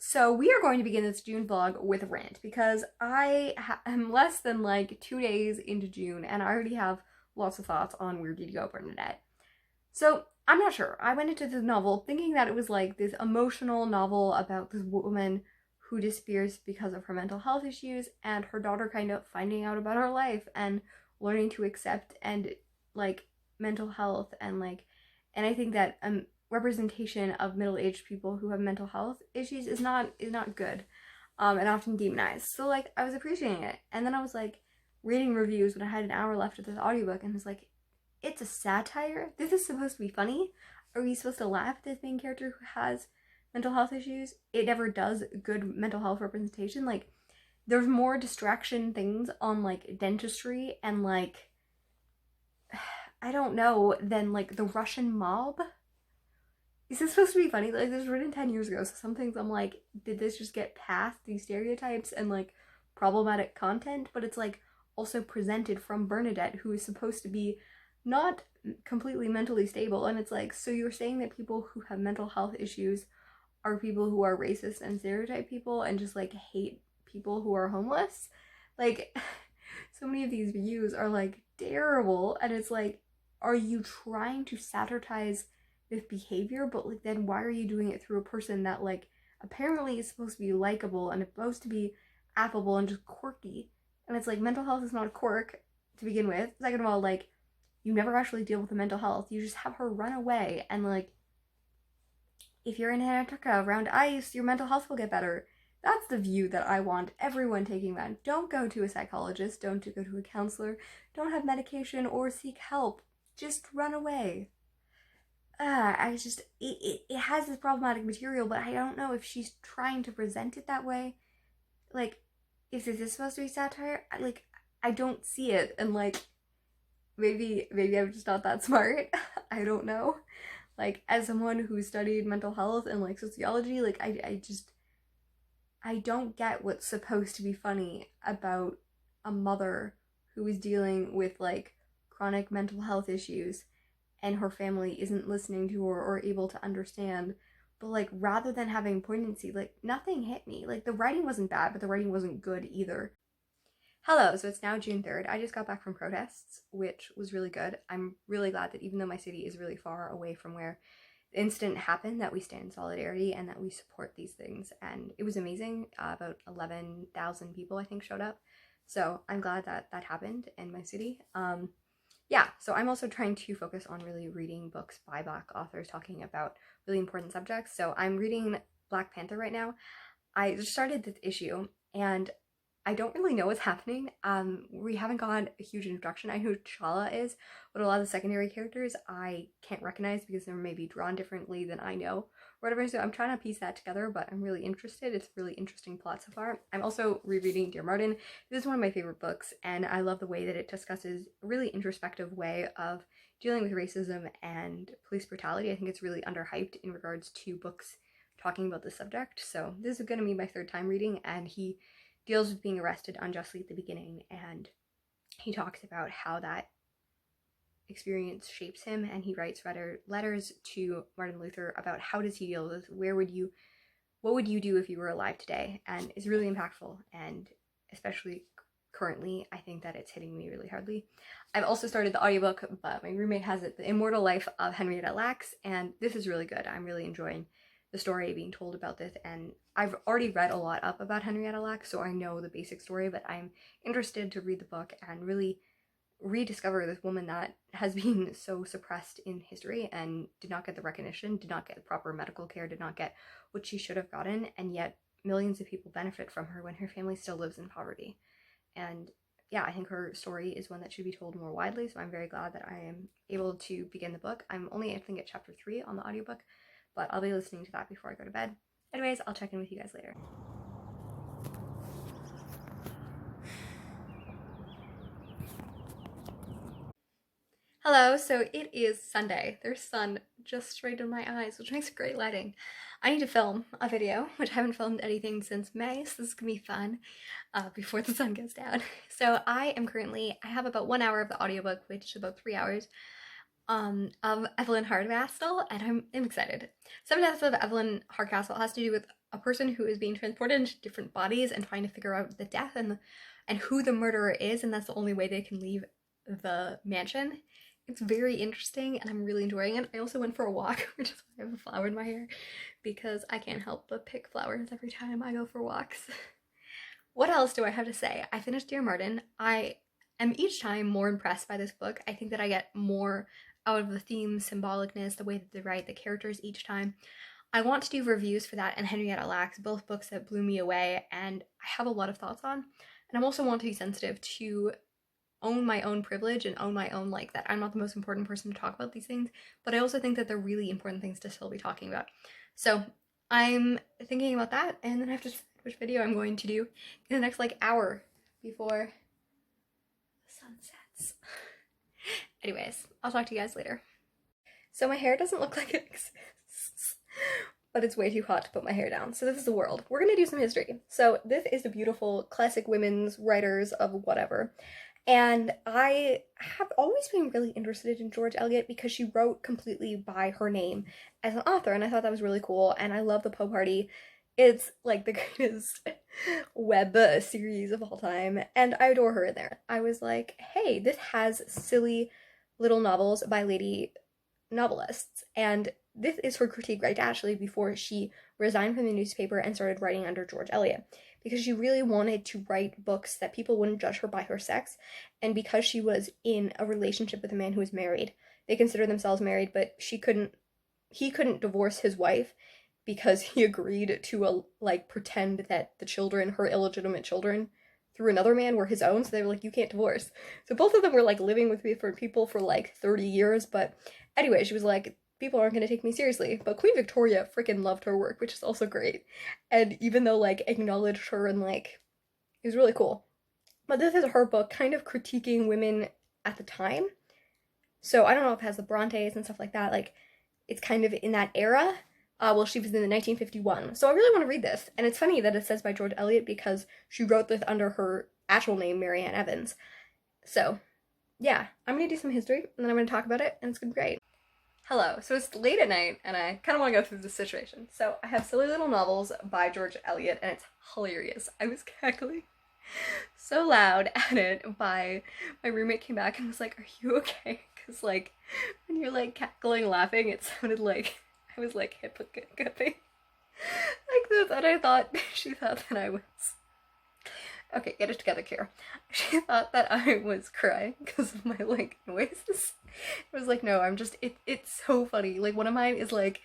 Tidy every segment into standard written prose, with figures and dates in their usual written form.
So we are going to begin this June vlog with a rant because I am less than like 2 days into June and I already have lots of thoughts on Where Did You Go, Bernadette. So I'm not sure. I went into this novel thinking that it was like this emotional novel about this woman who disappears because of her mental health issues and her daughter kind of finding out about her life and learning to accept and like mental health and I think that representation of middle-aged people who have mental health issues is not good, and often demonized. So like I was appreciating it, and then I was like reading reviews when I had an hour left of this audiobook, and I was like, it's a satire. This is supposed to be funny. Are we supposed to laugh at this main character who has mental health issues? It never does good mental health representation. Like there's more distraction things on like dentistry and like I don't know than like the Russian mob. Is this supposed to be funny? Like, this was written 10 years ago, so some things I'm like, did this just get past these stereotypes and, like, problematic content? But it's, like, also presented from Bernadette, who is supposed to be not completely mentally stable. And it's like, so you're saying that people who have mental health issues are people who are racist and stereotype people and just, like, hate people who are homeless? Like, so many of these views are, like, terrible. And it's like, are you trying to satirize this behavior? But like then why are you doing it through a person that like apparently is supposed to be likable and supposed to be affable and just quirky? And it's like mental health is not a quirk to begin with. Second of all, like you never actually deal with the mental health. You just have her run away, and like if you're in Antarctica around ice, your mental health will get better. That's the view that I want everyone taking that. Don't go to a psychologist, don't go to a counselor, don't have medication or seek help. Just run away. I just, it has this problematic material, but I don't know if she's trying to present it that way. Like, if this is supposed to be satire, I don't see it, and like, maybe I'm just not that smart. I don't know. Like, as someone who studied mental health and like sociology, like, I don't get what's supposed to be funny about a mother who is dealing with like chronic mental health issues and her family isn't listening to her or able to understand. But like rather than having poignancy, like nothing hit me. Like the writing wasn't bad, but the writing wasn't good either. Hello, so it's now June 3rd. I just got back from protests, which was really good. I'm really glad that even though my city is really far away from where the incident happened, that we stand in solidarity and that we support these things. And it was amazing. About 11,000 people, I think, showed up. So I'm glad that that happened in my city. Yeah, so I'm also trying to focus on really reading books by Black authors talking about really important subjects. So I'm reading Black Panther right now. I just started this issue and I don't really know what's happening. We haven't gotten a huge introduction. I know who T'Challa is, but a lot of the secondary characters I can't recognize because they're maybe drawn differently than I know, or whatever. So I'm trying to piece that together, but I'm really interested. It's a really interesting plot so far. I'm also rereading Dear Martin. This is one of my favorite books, and I love the way that it discusses a really introspective way of dealing with racism and police brutality. I think it's really underhyped in regards to books talking about this subject. So this is going to be my third time reading, and he deals with being arrested unjustly at the beginning, and he talks about how that experience shapes him, and he writes letters to Martin Luther about how does he deal with this, what would you do if you were alive today, and it's really impactful, and especially currently I think that it's hitting me really hardly. I've also started the audiobook, but my roommate has it, The Immortal Life of Henrietta, and this is really good. I'm really enjoying the story being told about this, and I've already read a lot up about Henrietta, so I know the basic story, but I'm interested to read the book and really rediscover this woman that has been so suppressed in history and did not get the recognition, did not get the proper medical care, did not get what she should have gotten, and yet millions of people benefit from her when her family still lives in poverty. And yeah, I think her story is one that should be told more widely, so I'm very glad that I am able to begin the book. I'm only, I think, at chapter 3 on the audiobook, but I'll be listening to that before I go to bed. Anyways, I'll check in with you guys later. Hello, so it is Sunday. There's sun just straight in my eyes, which makes great lighting. I need to film a video, which I haven't filmed anything since May, so this is gonna be fun before the sun goes down. So I have about 1 hour of the audiobook, which is about 3 hours, of Evelyn Hardcastle, and I'm excited. Seven Deaths of Evelyn Hardcastle has to do with a person who is being transported into different bodies and trying to figure out the death and who the murderer is, and that's the only way they can leave the mansion. It's very interesting and I'm really enjoying it. I also went for a walk, which is why I have a flower in my hair, because I can't help but pick flowers every time I go for walks. What else do I have to say? I finished Dear Martin. I am each time more impressed by this book. I think that I get more out of the theme, symbolicness, the way that they write the characters each time. I want to do reviews for that and Henrietta Lacks, both books that blew me away and I have a lot of thoughts on. And I also want to be sensitive to own my own privilege and own my own, like, that I'm not the most important person to talk about these things, but I also think that they're really important things to still be talking about. So I'm thinking about that, and then I have to decide which video I'm going to do in the next like hour before the sun sets. Anyways, I'll talk to you guys later. So my hair doesn't look like it exists, but it's way too hot to put my hair down. So this is the world. We're gonna do some history. So this is the beautiful classic women's writers of whatever. And I have always been really interested in George Eliot because she wrote completely by her name as an author, and I thought that was really cool, and I love the Poe Party. It's like the greatest web series of all time, and I adore her in there. I was like, hey, this has silly little novels by lady novelists, and this is her critique right actually before she resigned from the newspaper and started writing under George Eliot, because she really wanted to write books that people wouldn't judge her by her sex, and because she was in a relationship with a man who was married. They consider themselves married, but he couldn't divorce his wife because he agreed to pretend that the children, her illegitimate children, through another man were his own, so they were like, you can't divorce. So both of them were like living with different people for like 30 years, but anyway, she was like, people aren't gonna take me seriously. But Queen Victoria freaking loved her work, which is also great. And even though like acknowledged her and like, it was really cool. But this is her book kind of critiquing women at the time. So I don't know if it has the Brontes and stuff like that, like it's kind of in that era. Well, she was in the 1951. So I really want to read this. And it's funny that it says by George Eliot because she wrote this under her actual name, Mary Ann Evans. So yeah, I'm gonna do some history and then I'm gonna talk about it and it's gonna be great. Hello, so it's late at night and I kind of want to go through this situation. So I have Silly Little Novels by George Eliot and it's hilarious. I was cackling so loud at it. My roommate came back and was like, are you okay? Because like when you're like cackling laughing, it sounded like I was like hiccuping like this, and I thought she thought that I was okay, get it together, Kira. She thought that I was crying because of my like noises. It was like, no, I'm just it's so funny. Like one of mine is like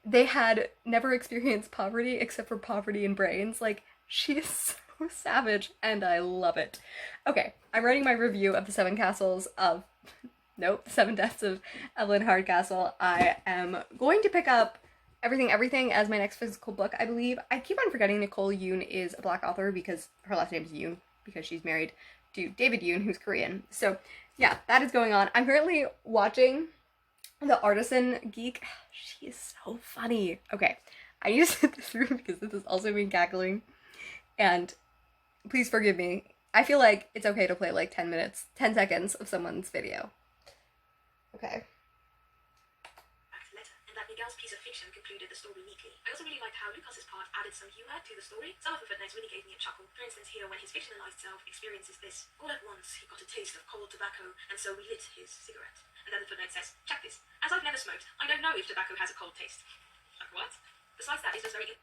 they had never experienced poverty except for poverty in brains. Like she is so savage and I love it. Okay, I'm writing my review of the Seven Deaths of Evelyn Hardcastle. I am going to pick up Everything as my next physical book, I believe. I keep on forgetting Nicole Yoon is a Black author because her last name is Yoon, because she's married to David Yoon, who's Korean. So yeah, that is going on. I'm currently watching The Artisan Geek. She is so funny. Okay, I need to sit this through because this is also me cackling. And please forgive me. I feel like it's okay to play like 10 seconds of someone's video. Okay. Miguel's piece of fiction concluded the story neatly. I also really liked how Lucas's part added some humor to the story. Some of the footnotes really gave me a chuckle. For instance, here when his fictionalized self experiences this, all at once he got a taste of cold tobacco, and so we lit his cigarette. And then the footnote says, check this. As I've never smoked, I don't know if tobacco has a cold taste. Like what? Besides that, it's just very...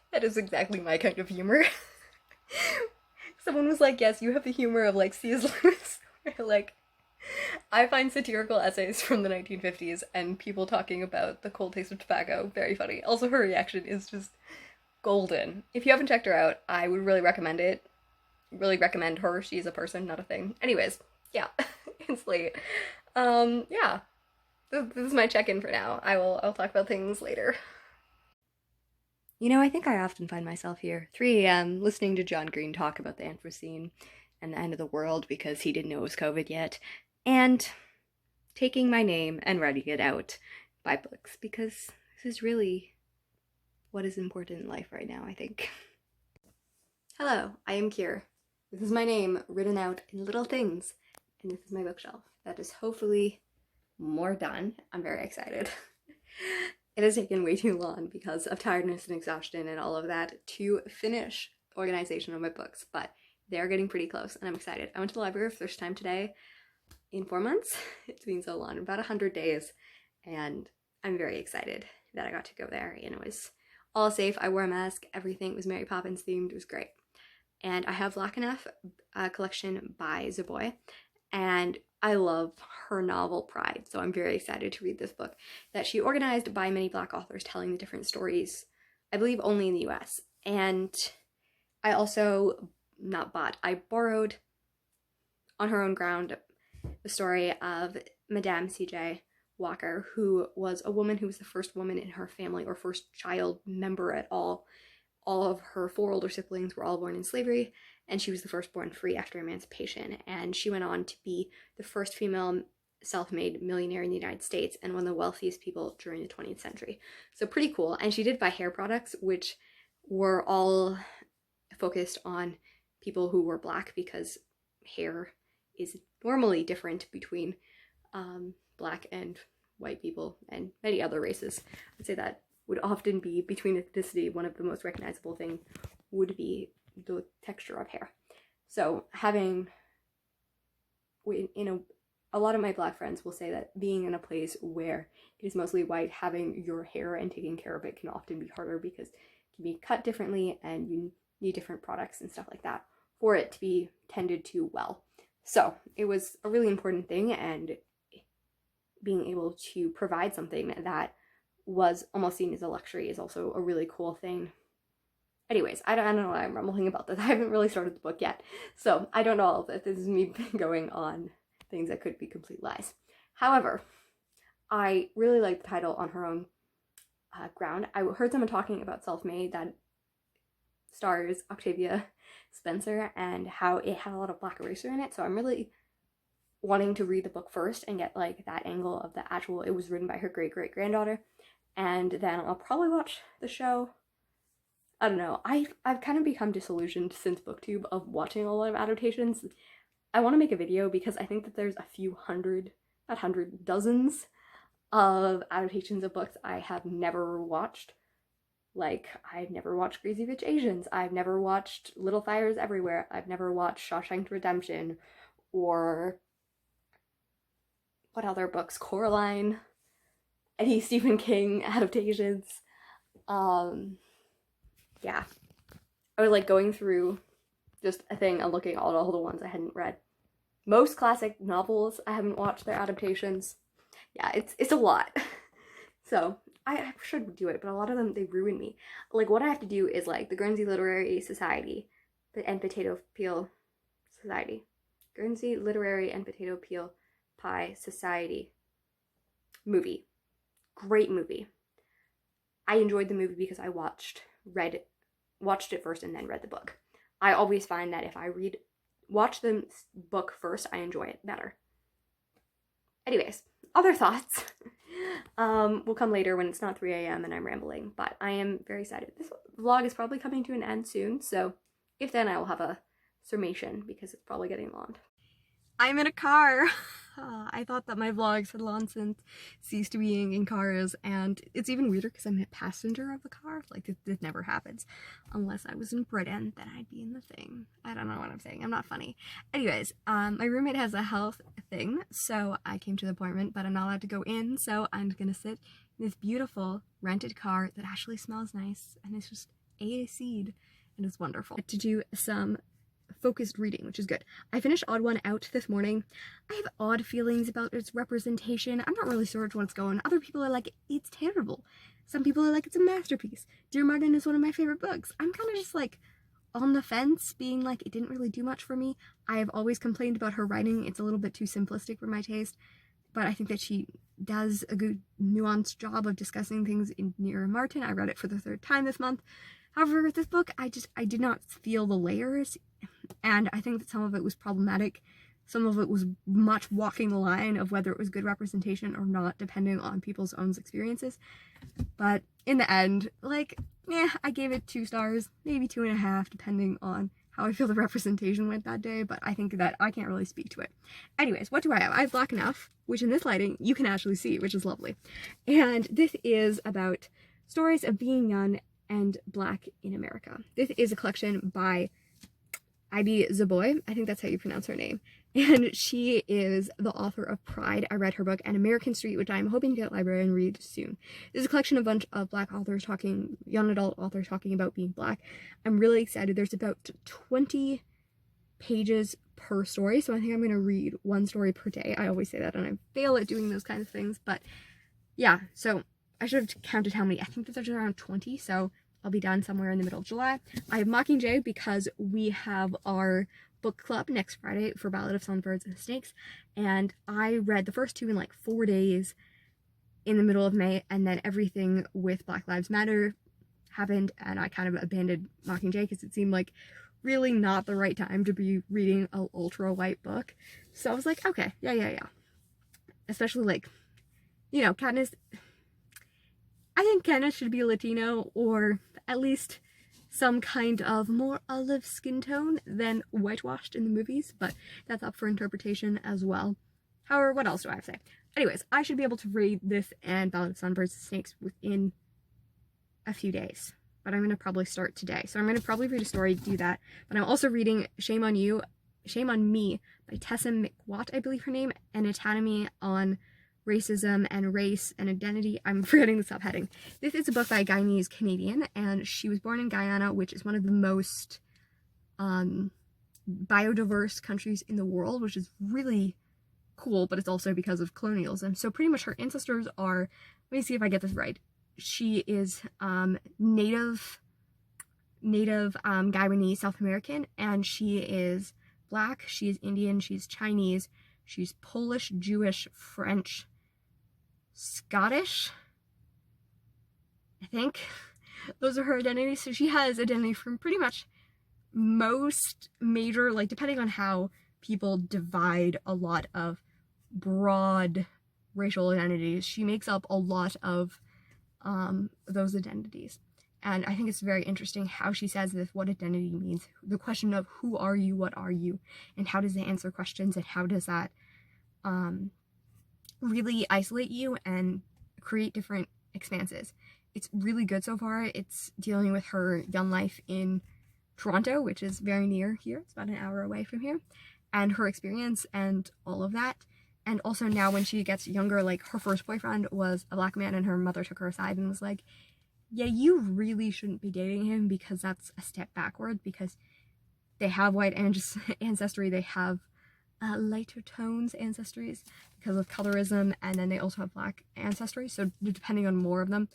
That is exactly my kind of humor. Someone was like, yes, you have the humor of like C.S. Lewis. Like, I find satirical essays from the 1950s and people talking about the cold taste of tobacco very funny. Also, her reaction is just golden. If you haven't checked her out, I would really recommend it. Really recommend her. She's a person, not a thing. Anyways, yeah, it's late. Yeah, this is my check-in for now. I'll talk about things later. You know, I think I often find myself here, 3 a.m., listening to John Green talk about the Anthropocene and the end of the world because he didn't know it was COVID yet, and taking my name and writing it out by books, because this is really what is important in life right now, I think. Hello, I am Kier. This is my name written out in little things, and this is my bookshelf. That is hopefully more done. I'm very excited. it has taken way too long because of tiredness and exhaustion and all of that to finish the organization of my books, but they're getting pretty close and I'm excited. I went to the library for the first time today in 4 months. It's been so long, about 100 days, and I'm very excited that I got to go there, and it was all safe. I wore a mask, everything was Mary Poppins themed, it was great. And I have Black Enough collection by Zaboy, and I love her novel Pride, so I'm very excited to read this book that she organized by many Black authors telling the different stories, I believe only in the US. And I also I borrowed on her own ground the story of Madame C.J. Walker, who was a woman who was the first woman in her family, or first child member at all. All of her 4 older siblings were all born in slavery, and she was the first born free after emancipation. And she went on to be the first female self-made millionaire in the United States and one of the wealthiest people during the 20th century. So pretty cool. And she did buy hair products, which were all focused on people who were Black, because hair is normally different between Black and white people and many other races. I'd say that would often be between ethnicity, one of the most recognizable things would be the texture of hair. So having, a lot of my Black friends will say that being in a place where it is mostly white, having your hair and taking care of it can often be harder because it can be cut differently and you need different products and stuff like that for it to be tended to well. So it was a really important thing, and being able to provide something that was almost seen as a luxury is also a really cool thing. Anyways, I don't know why I'm rumbling about this. I haven't really started the book yet, so I don't know all of this. This is me going on things that could be complete lies. However, I really like the title On Her Own Ground. I heard someone talking about Self-Made that stars Octavia Spencer and how it had a lot of Black eraser in it, so I'm really wanting to read the book first and get like that angle of the actual, it was written by her great-great-granddaughter, and then I'll probably watch the show. I don't know, I've kind of become disillusioned since booktube of watching a lot of adaptations. I want to make a video because I think that there's a few dozens of adaptations of books I have never watched. Like, I've never watched Crazy Rich Asians, I've never watched Little Fires Everywhere, I've never watched Shawshank Redemption, or what other books? Coraline, any Stephen King adaptations. Yeah. I was like going through just a thing and looking at all the ones I hadn't read. Most classic novels, I haven't watched their adaptations. Yeah, it's a lot. So, I should do it, but a lot of them, they ruin me. Like, what I have to do is, like, the Guernsey Literary Society and Potato Peel Society. Guernsey Literary and Potato Peel Pie Society movie. Great movie. I enjoyed the movie because I watched it first and then read the book. I always find that if I watch the book first, I enjoy it better. Anyways, other thoughts will come later when it's not 3 a.m. and I'm rambling, but I am very excited. This vlog is probably coming to an end soon, so if then I will have a summation because it's probably getting long. I'm in a car. I thought that my vlogs had long since ceased being in cars, and it's even weirder because I'm a passenger of the car. Like, this never happens. Unless I was in Britain, then I'd be in the thing. I don't know what I'm saying. I'm not funny. Anyways, my roommate has a health thing, so I came to the appointment, but I'm not allowed to go in, so I'm gonna sit in this beautiful rented car that actually smells nice, and it's just AC'd, and it's wonderful. To do some focused reading, which is good. I finished Odd One Out this morning. I have odd feelings about its representation. I'm not really sure which one's going. Other people are like, it's terrible. Some people are like, it's a masterpiece. Dear Martin is one of my favorite books. I'm kind of just like on the fence, being like, it didn't really do much for me. I have always complained about her writing. It's a little bit too simplistic for my taste, but I think that she does a good nuanced job of discussing things in Dear Martin. I read it for the 3rd time this month. However, with this book, I did not feel the layers, and I think that some of it was problematic. Some of it was much walking the line of whether it was good representation or not, depending on people's own experiences. But in the end, like, I gave it 2 stars, maybe 2.5, depending on how I feel the representation went that day, but I think that I can't really speak to it. Anyways, what do I have? I have Black Enough, which in this lighting you can actually see, which is lovely. And this is about stories of being young and Black in America. This is a collection by Ibi Zoboi. I think that's how you pronounce her name. And she is the author of Pride. I read her book, and American Street, which I'm hoping to get at the library and read soon. This is a collection of a bunch of Black authors talking, young adult authors talking about being Black. I'm really excited. There's about 20 pages per story, so I think I'm going to read one story per day. I always say that, and I fail at doing those kinds of things, but yeah, so I should have counted how many. I think that there's around 20, so I'll be done somewhere in the middle of July. I have Mockingjay because we have our book club next Friday for Ballad of Songbirds and Snakes, and I read the first two in like 4 days in the middle of May, and then everything with Black Lives Matter happened, and I kind of abandoned Mockingjay because it seemed like really not the right time to be reading an ultra white book. So I was like, okay, yeah. Especially like, you know, Katniss, I think Katniss should be Latino, or at least some kind of more olive skin tone than whitewashed in the movies, but that's up for interpretation as well. However, what else do I have to say? Anyways, I should be able to read this and Ballad of Songbirds and Snakes within a few days, but I'm going to probably start today. So I'm going to probably read a story, do that, but I'm also reading Shame on Me by Tessa McWatt, I believe her name, An Anatomy on Racism and Race and Identity. I'm forgetting the subheading. This is a book by a Guyanese Canadian, and she was born in Guyana, which is one of the most biodiverse countries in the world, which is really cool, but it's also because of colonialism. So pretty much her ancestors are, let me see if I get this right. She is native Guyanese, South American, and she is Black, she is Indian, she's Chinese, she's Polish, Jewish, French, Scottish, I think. Those are her identities. So she has identity from pretty much most major, like depending on how people divide a lot of broad racial identities, she makes up a lot of those identities. And I think it's very interesting how she says this, what identity means, the question of who are you, what are you, and how does it answer questions, and how does that really isolate you and create different expanses. It's really good so far. It's dealing with her young life in Toronto, which is very near here. It's about an hour away from here, and her experience and all of that. And also now when she gets younger, like her first boyfriend was a Black man, and her mother took her aside and was like, yeah, you really shouldn't be dating him because that's a step backward, because they have white ancestry, they have lighter tones ancestries because of colorism, and then they also have Black ancestry, so depending on more of them,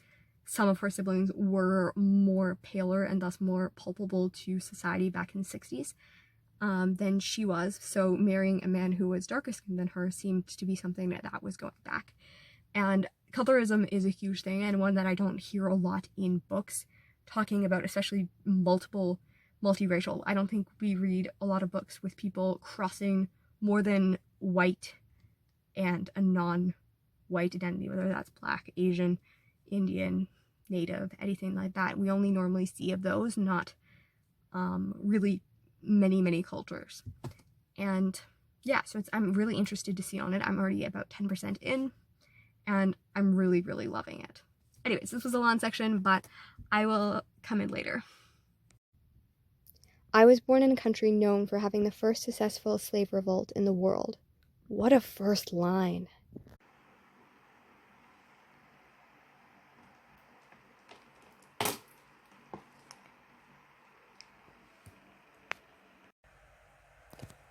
some of her siblings were more paler and thus more palpable to society back in the 60s than she was, so marrying a man who was darker skinned than her seemed to be something that was going back. And colorism is a huge thing, and one that I don't hear a lot in books talking about, especially multiracial. I don't think we read a lot of books with people crossing more than white and a non-white identity, whether that's Black, Asian, Indian, Native, anything like that. We only normally see of those, not really many cultures. And yeah, so I'm really interested to see on it. I'm already about 10% in, and I'm really loving it. Anyways, this was a long section, but I will come in later. I was born in a country known for having the first successful slave revolt in the world. What a first line.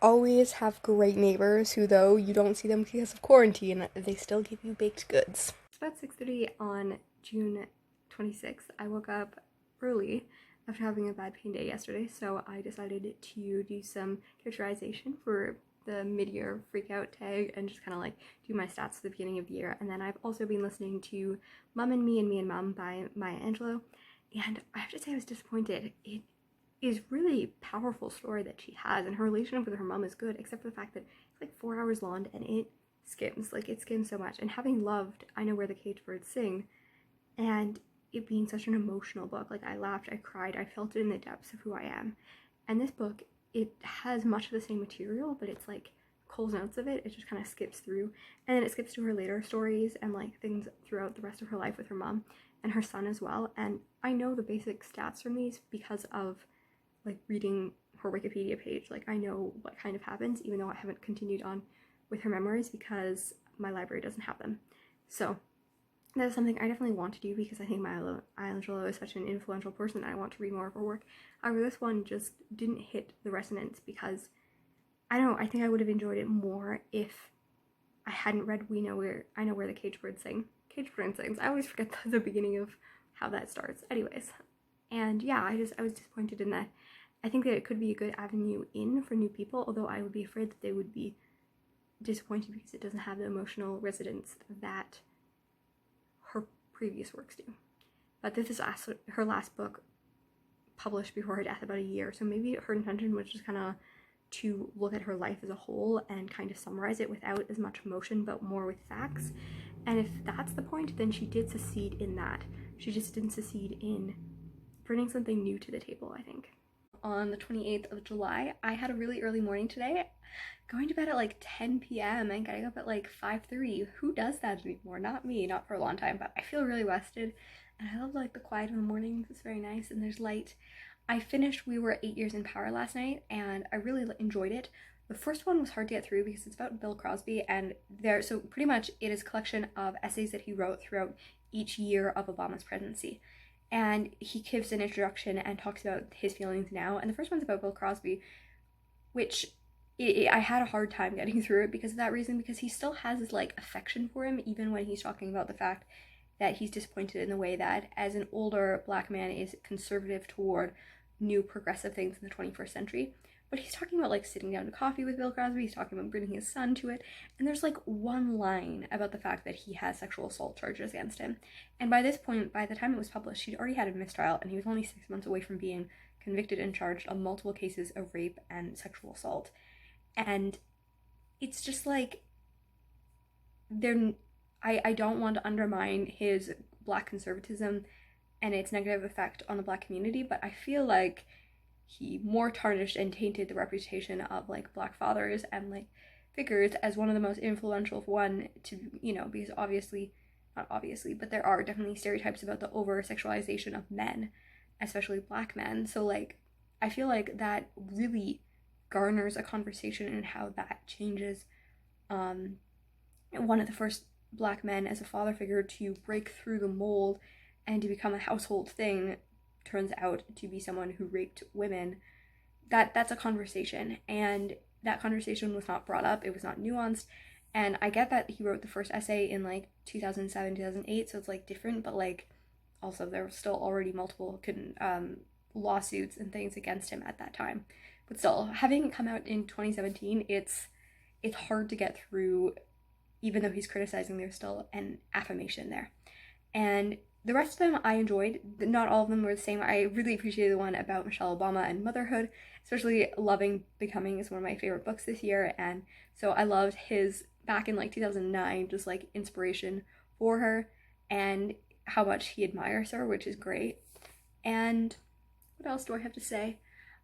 Always have great neighbors who, though you don't see them because of quarantine, they still give you baked goods. It's about 6:30 on June 26th. I woke up early after having a bad pain day yesterday, so I decided to do some characterization for the mid-year freakout tag and just kind of like do my stats at the beginning of the year. And then I've also been listening to Mum and Me and Me and Mum by Maya Angelou, and I have to say I was disappointed. It is really powerful story that she has, and her relationship with her mom is good, except for the fact that it's like 4 hours long and it skims so much. And having loved I Know Where the Caged Birds Sing, and it being such an emotional book, like I laughed, I cried, I felt it in the depths of who I am, and this book it has much of the same material, but it's like Cole's notes of it just kind of skips through, and then it skips to her later stories and like things throughout the rest of her life with her mom and her son as well. And I know the basic stats from these because of like reading her Wikipedia page. Like I know what kind of happens, even though I haven't continued on with her memoirs because my library doesn't have them. So that's something I definitely want to do because I think Maya Angelou is such an influential person and I want to read more of her work. However, this one just didn't hit the resonance because I don't know, I think I would have enjoyed it more if I hadn't read I Know Where the Caged Bird Sing. Caged Bird Sings. I always forget the beginning of how that starts. Anyways. And yeah, I was disappointed in that. I think that it could be a good avenue in for new people, although I would be afraid that they would be disappointed because it doesn't have the emotional resonance that her previous works do. But this is her last book published before her death, about a year, so maybe her intention was just kind of to look at her life as a whole and kind of summarize it without as much emotion but more with facts. And if that's the point, then she did succeed in that. She just didn't succeed in bringing something new to the table, I think. On the 28th of July, I had a really early morning today, going to bed at like 10 p.m. and getting up at like 5:30. Who does that anymore? Not me, not for a long time, but I feel really rested and I love like the quiet in the mornings. It's very nice and there's light. I finished We Were 8 Years in Power last night and I really enjoyed it. The first one was hard to get through because it's about Bill Cosby, and so pretty much it is a collection of essays that he wrote throughout each year of Obama's presidency. And he gives an introduction and talks about his feelings now. And the first one's about Bill Cosby, which I had a hard time getting through it because of that reason, because he still has this like affection for him, even when he's talking about the fact that he's disappointed in the way that as an older Black man is conservative toward new progressive things in the 21st century. But he's talking about like sitting down to coffee with Bill Cosby, he's talking about bringing his son to it, and there's like one line about the fact that he has sexual assault charges against him. And by this point, by the time it was published, he'd already had a mistrial and he was only 6 months away from being convicted and charged on multiple cases of rape and sexual assault. And it's just like, I don't want to undermine his Black conservatism and its negative effect on the Black community, but I feel like he more tarnished and tainted the reputation of like Black fathers and like figures as one of the most influential one to, you know, because not obviously, but there are definitely stereotypes about the over sexualization of men, especially Black men. So like, I feel like that really garners a conversation in how that changes one of the first Black men as a father figure to break through the mold and to become a household thing turns out to be someone who raped women. That's a conversation, and that conversation was not brought up, it was not nuanced. And I get that he wrote the first essay in like 2007, 2008, so it's like different, but like also there were still already multiple lawsuits and things against him at that time. But still, having it come out in 2017, it's hard to get through. Even though he's criticizing, there's still an affirmation there. And the rest of them I enjoyed. Not all of them were the same. I really appreciated the one about Michelle Obama and motherhood, especially Loving Becoming is one of my favorite books this year. And so I loved his, back in like 2009, just like inspiration for her and how much he admires her, which is great. And what else do I have to say?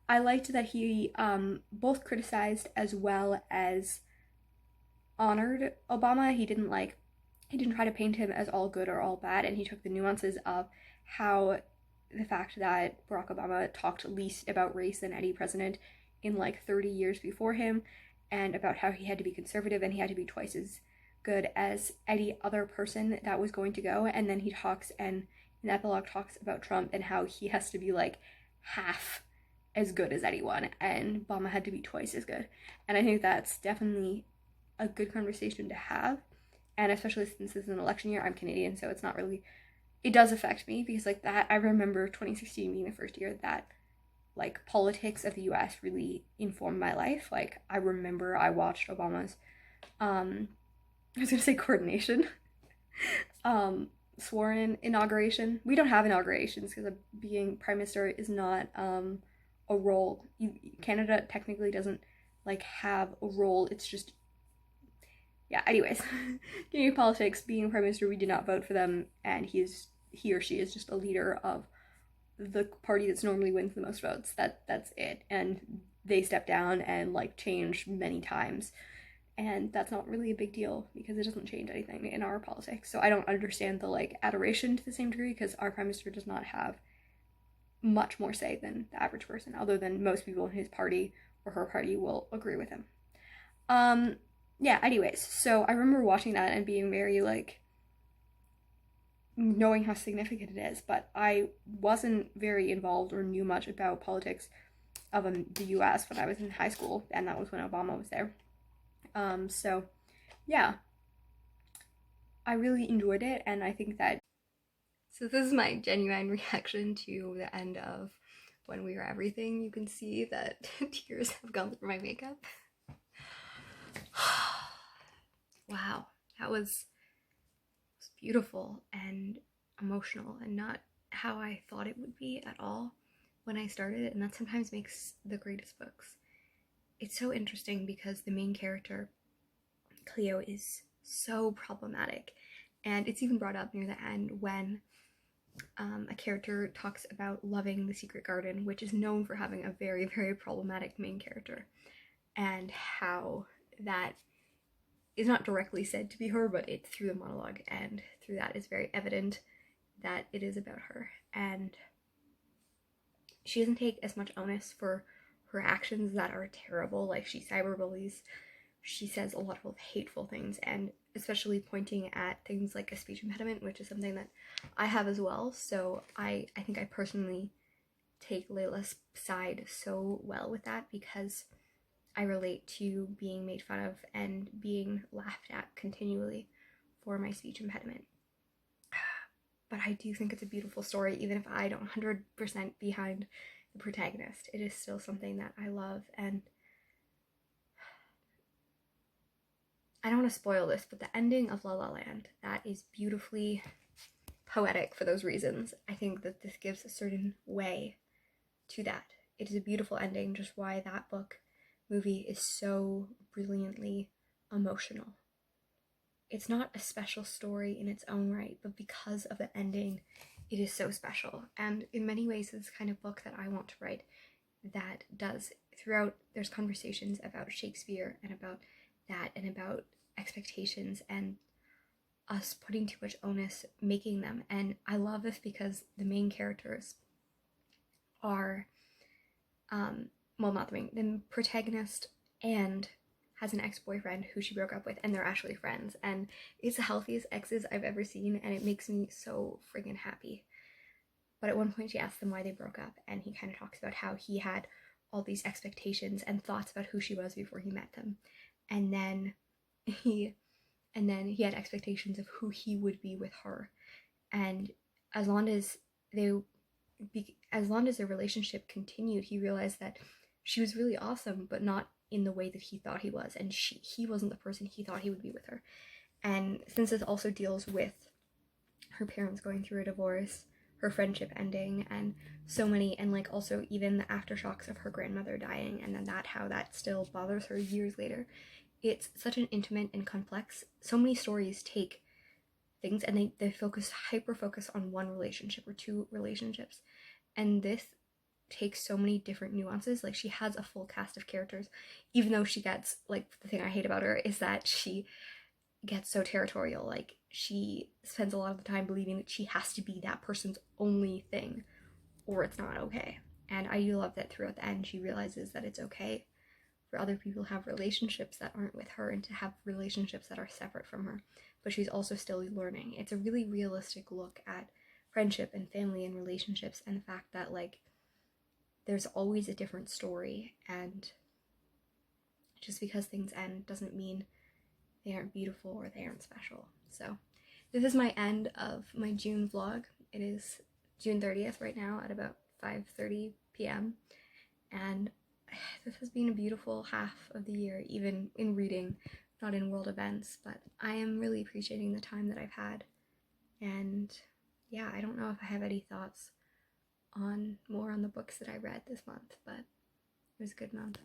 I liked that he both criticized as well as honored Obama. He didn't try to paint him as all good or all bad, and he took the nuances of how the fact that Barack Obama talked least about race than any president in like 30 years before him, and about how he had to be conservative and he had to be twice as good as any other person that was going to go. And then he talks, and in the epilogue talks about Trump and how he has to be like half as good as anyone, and Obama had to be twice as good. And I think that's definitely a good conversation to have. And especially since this is an election year, I'm Canadian, so it's not really, it does affect me because like that, I remember 2016 being the first year that like politics of the US really informed my life. Like I remember I watched Obama's, I was gonna say coordination, sworn inauguration. We don't have inaugurations because being prime minister is not a role. Canada technically doesn't like have a role. It's just, yeah, anyways, Canadian politics, being prime minister, we did not vote for them, and he or she is just a leader of the party that's normally wins the most votes. That's it. And they stepped down and like changed many times. And that's not really a big deal because it doesn't change anything in our politics. So I don't understand the like adoration to the same degree because our prime minister does not have much more say than the average person, other than most people in his party or her party will agree with him. Yeah, anyways, so I remember watching that and being very like knowing how significant it is, but I wasn't very involved or knew much about politics of the US when I was in high school, and that was when Obama was there. So yeah, I really enjoyed it, and I think that. So this is my genuine reaction to the end of When We Were Everything. You can see that tears have gone through my makeup. Wow, that was beautiful and emotional and not how I thought it would be at all when I started it, and that sometimes makes the greatest books. It's so interesting because the main character, Cleo, is so problematic, and it's even brought up near the end when a character talks about loving the Secret Garden, which is known for having a very, very problematic main character, and how that is not directly said to be her, but it's through the monologue, and through that is very evident that it is about her. And she doesn't take as much onus for her actions that are terrible, like she cyberbullies, she says a lot of hateful things, and especially pointing at things like a speech impediment, which is something that I have as well. So I think I personally take Layla's side so well with that, because I relate to being made fun of and being laughed at continually for my speech impediment. But I do think it's a beautiful story, even if I don't 100% behind the protagonist. It is still something that I love, and I don't want to spoil this, but the ending of La La Land, that is beautifully poetic for those reasons. I think that this gives a certain way to that. It is a beautiful ending, just why that movie is so brilliantly emotional. It's not a special story in its own right, but because of the ending, it is so special. And in many ways, it's the kind of book that I want to write that does. Throughout, there's conversations about Shakespeare and about that and about expectations and us putting too much onus making them. And I love this because the main characters are, well, not the protagonist, and has an ex-boyfriend who she broke up with, and they're actually friends, and it's the healthiest exes I've ever seen, and it makes me so friggin' happy. But at one point she asks them why they broke up, and he kind of talks about how he had all these expectations and thoughts about who she was before he met them, and then he had expectations of who he would be with her, and as long as their relationship continued, he realized that she was really awesome, but not in the way that he thought he was, and he wasn't the person he thought he would be with her. And since this also deals with her parents going through a divorce, her friendship ending, and so many, and like also even the aftershocks of her grandmother dying, and then how that still bothers her years later. It's such an intimate and complex. So many stories take things and they hyper focus on one relationship or two relationships, and this takes so many different nuances. Like, she has a full cast of characters, even though she gets, like, the thing I hate about her is that she gets so territorial. Like, she spends a lot of the time believing that she has to be that person's only thing or it's not okay. And I do love that throughout the end she realizes that it's okay for other people to have relationships that aren't with her and to have relationships that are separate from her, but she's also still learning. It's a really realistic look at friendship and family and relationships, and the fact that, like, there's always a different story, and just because things end doesn't mean they aren't beautiful or they aren't special. So this is my end of my June vlog. It is June 30th right now at about 5:30 p.m. and this has been a beautiful half of the year, even in reading, not in world events, but I am really appreciating the time that I've had. And yeah, I don't know if I have any thoughts on more on the books that I read this month, but it was a good month.